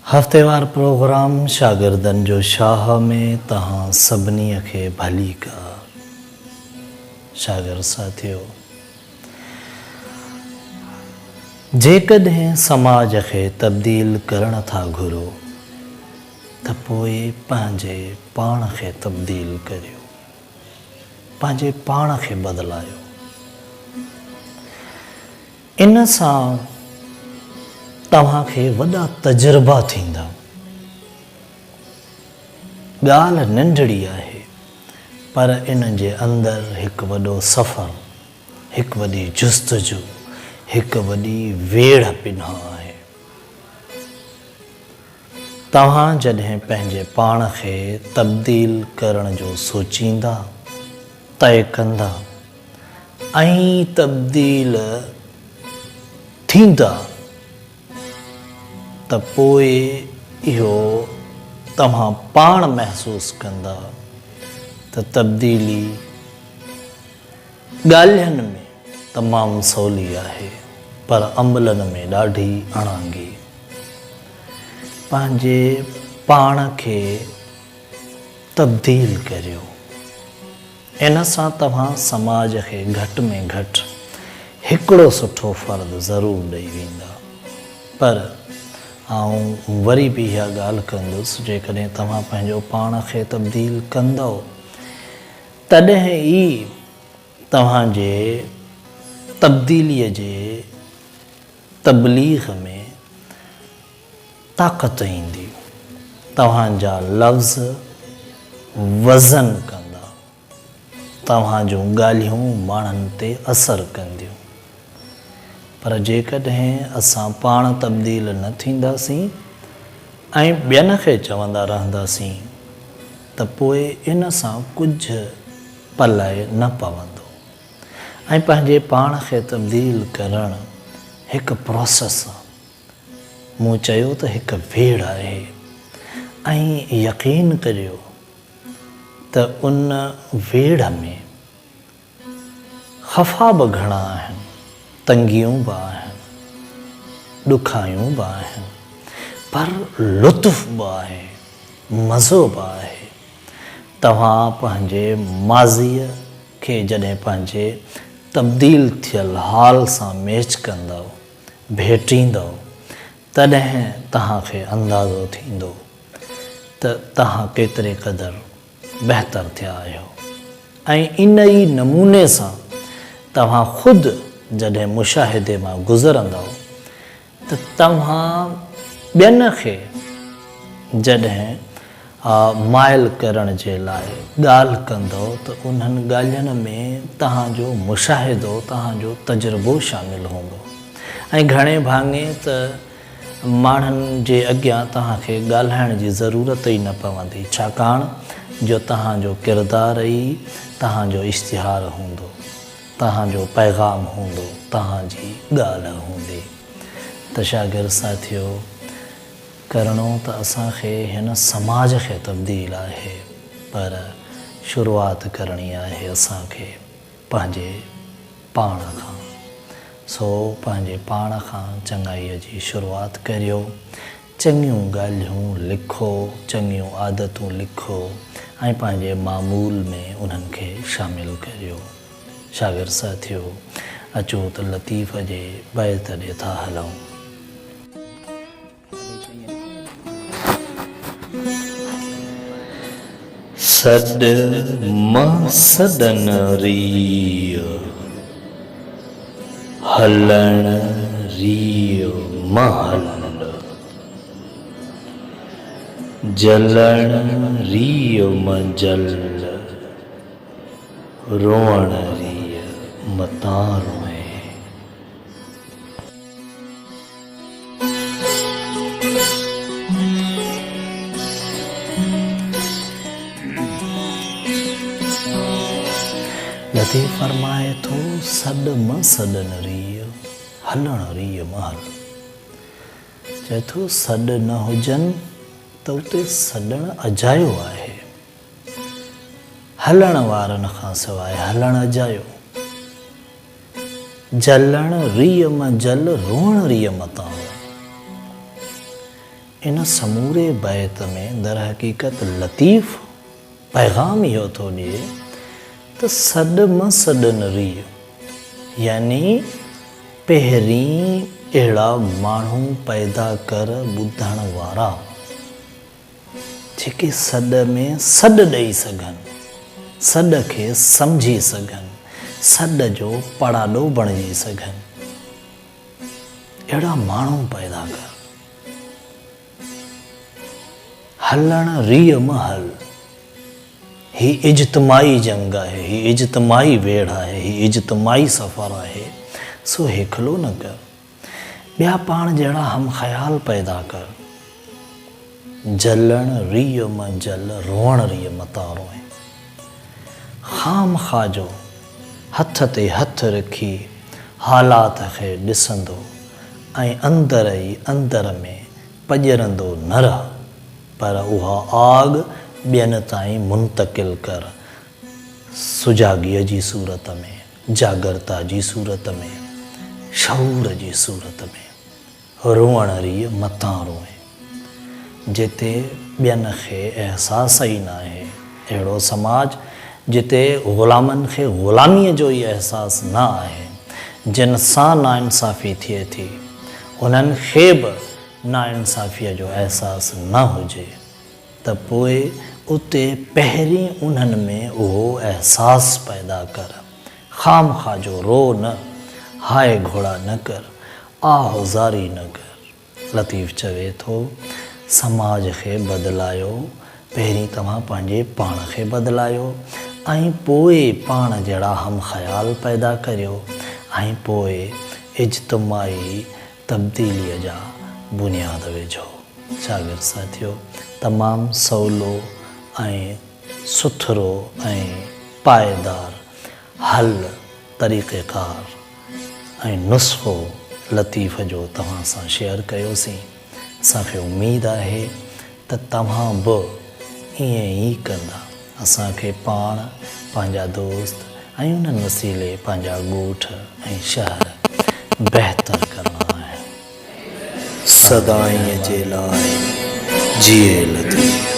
हफ्तेवार programme शागिर्दनि जो शाह में तहां सभिनी खे भली का। शागिर्द साथियो, जेकॾहिं समाज खे तब्दील करण था घुरो त पोइ पंहिंजे पाण खे तब्दील करियो, पंहिंजे पाण खे बदिलायो। इन सां तव्हांखे वॾा तजुर्बा थींदा। ॻाल्हि नंढड़ी आहे, पर इन जे अंदरि हिकु वॾो सफ़र, हिकु वॾी जुस्तजू, हिकु वॾी वेढ़ पिना आहे। तव्हां जॾहिं पंहिंजे पाण खे तब्दील करण जो सोचींदा, तय कंदा ऐं तब्दील थींदा त पोइ इहो तव्हां पाण महसूसु कंदा त तब्दीली ॻाल्हियुनि में तमामु सवली आहे, पर अमलनि में ॾाढी अणांगी। पंहिंजे पाण खे तब्दील करियो। इन सां तव्हां समाज खे घटि में घटि हिकिड़ो सुठो फ़र्ज़ु ज़रूरु ॾेई वेंदा। पर आउं वरी बि इहा ॻाल्हि कंदुसि, जेकॾहिं तव्हां पंहिंजो पाण खे तब्दील कंदव तॾहिं ई तव्हांजे तब्दीलीअ जे तबलीग में ताक़त ईंदी। तव्हांजा लफ़्ज़ वज़न कंदा, तव्हां जूं ॻाल्हियूं माण्हुनि ते असरु कंदियूं। पर जेकॾहिं असां पाण तब्दील न थींदासीं ऐं ॿियनि खे चवंदा रहंदासीं त पोइ इन सां कुझु पलाए न पवंदो। ऐं पंहिंजे पाण खे तब्दील करणु हिकु प्रोसेस आहे। मूं चयो त हिकु वेढ़ आहे ऐं यकीन करियो त उन वेढ़ में ख़फ़ा बि घणा आहिनि, तंगियूं बि आहिनि, ॾुखायूं बि आहिनि, पर लुत्फ़ बि आहे, मज़ो बि आहे। तव्हां पंहिंजे माज़ीअ खे जॾहिं पंहिंजे तब्दील थियल हाल सां मैच कंदव, भेटींदव, तॾहिं तव्हांखे अंदाज़ो थींदो त तव्हां केतिरे क़दुरु बहितर थिया आहियो। ऐं इन ई नमूने सां तव्हां ख़ुदि जॾहिं मुशाहिदे मां गुज़रंदव त तव्हां ॿियनि खे जॾहिं माइल करण जे लाइ ॻाल्हि कंदव त उन्हनि ॻाल्हियुनि में तव्हांजो मुशाहिदो, तव्हांजो तजुर्बो शामिलु हूंदो। ऐं घणे भाङे त माण्हुनि जे अॻियां तव्हांखे ॻाल्हाइण जी ज़रूरत ई न पवंदी, छाकाणि जो तव्हांजो किरदारु ई तव्हांजो इश्तिहार हूंदो, तव्हांजो पैगाम हूंदो, तव्हांजी ॻाल्हि हूंदी। त शागिर्द साथियो, करिणो त असांखे हिन समाज खे तब्दील आहे, पर शुरूआति करणी आहे असांखे पंहिंजे पाण खां। सो पंहिंजे पाण खां चङाईअ जी शुरूआति करियो। चङियूं ॻाल्हियूं लिखो, चङियूं आदतूं लिखो ऐं पंहिंजे मामूल में उन्हनि खे शामिलु करियो। शागिर्द साथियो, अचो त लतीफ़ जे बैत ॾे था हलूं। सॾ मां सॾन रियो, हलण रियो मां हलंद, जलण रियो मां जल, रोअण रियो मता रोए। लतीफ़ फरमाए थो, सॾ म सॾन रीय हलण रीय महल। चए थो सॾ न हुजनि त उते सॾण अजायो आहे, हलण वारनि खां सवाइ हलण अजायो। जलण रीय म जल रोअण रीय मतां। इन समूरे बैत में दर हक़ीक़त लतीफ़ पैगाम इहो थो ॾिए त सॾ म सॾन रीय, यानी पहिरीं अहिड़ा माण्हू पैदा कर ॿुधण वारा जेके सॾ में सॾ ॾेई सघनि, सॾ खे सम्झी सघनि, सॾ जो पड़ाॾो बणिजी सघनि, अहिड़ा माण्हू पैदा कर। हलण रीय म हल, ही इज्तमाही जंग आहे, ही इज्तमाही वेड़ आहे, ही इज्तमाही सफ़र आहे, सो हिकिलो न कर। ॿिया पाण जहिड़ा हम ख़याल पैदा कर। जलण रीय म जल रोअण रीय मतां रोए। ख़ाम ख़ा जो हथ ते हथ रखी हालात खे ॾिसंदो ऐं अंदर ई अंदर में पॼरंदो न रह, पर उहा आग ॿियनि ताईं मुंतक़िल कर, सुजाॻीअ जी सूरत में, जागरता जी सूरत में, शऊर जी सूरत में। रोअण रीय मतां रोए। जिते ॿियनि खे अहसास ई न आहे, अहिड़ो समाज जिते ग़ुलामनि खे ग़ुलामीअ जो ई अहसासु न आहे, जिन सां नाइंसाफ़ी थिए थी उन्हनि खे बि नाइंसाफ़ीअ जो अहसासु न हुजे, त पोइ उते पहिरीं उन्हनि में उहो अहसासु पैदा कर। ख़ाम ख़ा जो रो न, हाय घोड़ा न कर, आहोज़ारी न कर। लतीफ़ चवे थो समाज खे बदिलायो, पहिरीं तव्हां पंहिंजे पाण खे बदिलायो ऐं पोइ पाण जहिड़ा हम ख़याल पैदा करियो ऐं पोइ इज्तमाही तब्दीलीअ जा बुनियाद विझो। शागिर्द साथियो, तमामु सवलो ऐं सुथरो ऐं पाइदार हल, तरीक़ेकार ऐं नुस्ख़ो लतीफ़ जो तव्हां सां शेयर कयोसीं। असांखे उमेदु आहे त तव्हां बि ईअं ई कंदा। असांखे पाण, पंहिंजा दोस्त ऐं उन्हनि वसीले पंहिंजा ॻोठ ऐं शहर बहितर करणा आहे। सदाईं जे लाइ जिए लतीफ़।